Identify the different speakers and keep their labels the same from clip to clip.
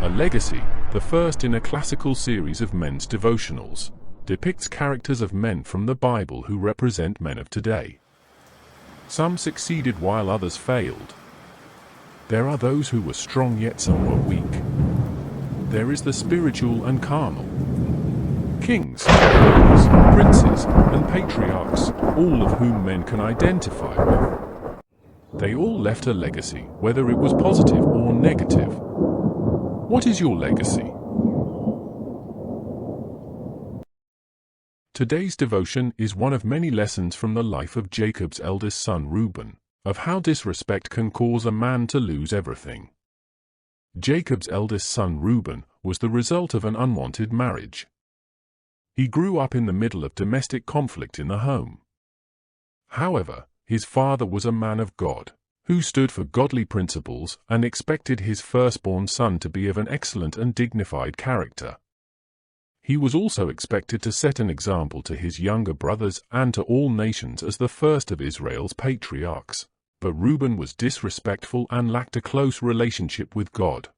Speaker 1: A legacy, the first in a classical series of men's devotionals, depicts characters of men from the Bible who represent men of today. Some succeeded while others failed. There are those who were strong yet some were weak. There is the spiritual and carnal. Kings, rulers, princes, and patriarchs, all of whom men can identify with. They all left a legacy, whether it was positive or negative. What is your legacy? Today's devotion is one of many lessons from the life of Jacob's eldest son Reuben, of how disrespect can cause a man to lose everything. Jacob's eldest son Reuben was the result of an unwanted marriage. He grew up in the middle of domestic conflict in the home. However, his father was a man of God, who stood for godly principles and expected his firstborn son to be of an excellent and dignified character. He was also expected to set an example to his younger brothers and to all nations as the first of Israel's patriarchs, but Reuben was disrespectful and lacked a close relationship with God.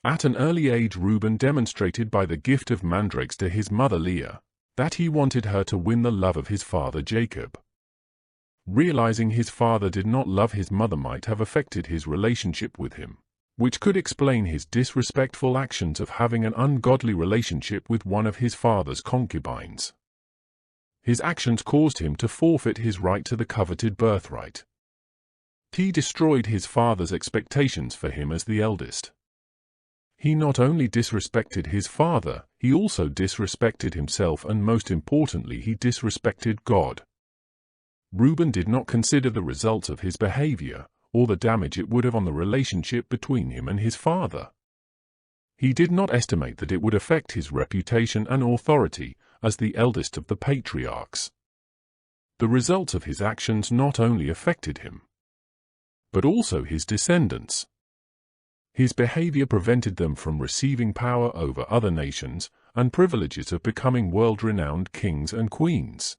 Speaker 1: At an early age, Reuben demonstrated by the gift of mandrakes to his mother Leah that he wanted her to win the love of his father Jacob. Realizing his father did not love his mother might have affected his relationship with him, which could explain his disrespectful actions of having an ungodly relationship with one of his father's concubines. His actions caused him to forfeit his right to the coveted birthright. He destroyed his father's expectations for him as the eldest. He not only disrespected his father, he also disrespected himself, and most importantly, he disrespected God. Reuben did not consider the results of his behavior, or the damage it would have on the relationship between him and his father. He did not estimate that it would affect his reputation and authority as the eldest of the patriarchs. The results of his actions not only affected him, but also his descendants. His behavior prevented them from receiving power over other nations and privileges of becoming world-renowned kings and queens.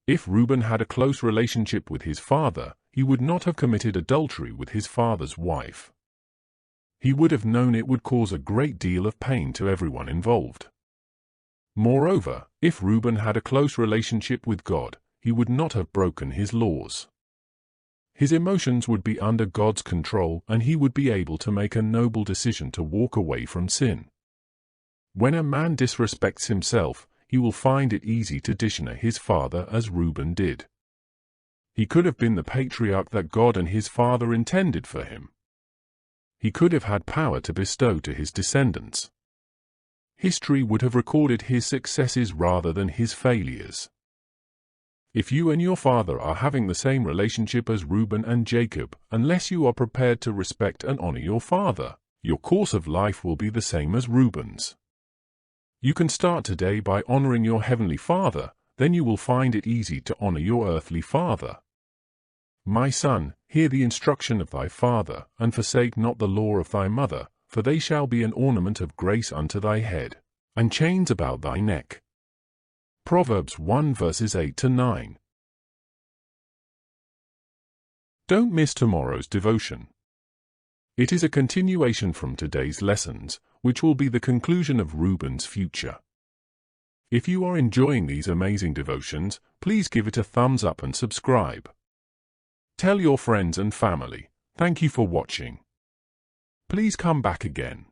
Speaker 1: If Reuben had a close relationship with his father, he would not have committed adultery with his father's wife. He would have known it would cause a great deal of pain to everyone involved. Moreover, if Reuben had a close relationship with God, he would not have broken his laws. His emotions would be under God's control, and he would be able to make a noble decision to walk away from sin. When a man disrespects himself, he will find it easy to dishonor his father as Reuben did. He could have been the patriarch that God and his father intended for him. He could have had power to bestow to his descendants. History would have recorded his successes rather than his failures. If you and your father are having the same relationship as Reuben and Jacob, unless you are prepared to respect and honor your father, your course of life will be the same as Reuben's. You can start today by honoring your heavenly Father, then you will find it easy to honor your earthly father. My son, hear the instruction of thy father, and forsake not the law of thy mother, for they shall be an ornament of grace unto thy head, and chains about thy neck. Proverbs 1 verses 8 to 9. Don't miss tomorrow's devotion. It is a continuation from today's lessons, which will be the conclusion of Reuben's future. If you are enjoying these amazing devotions, please give it a thumbs up and subscribe. Tell your friends and family. Thank you for watching. Please come back again.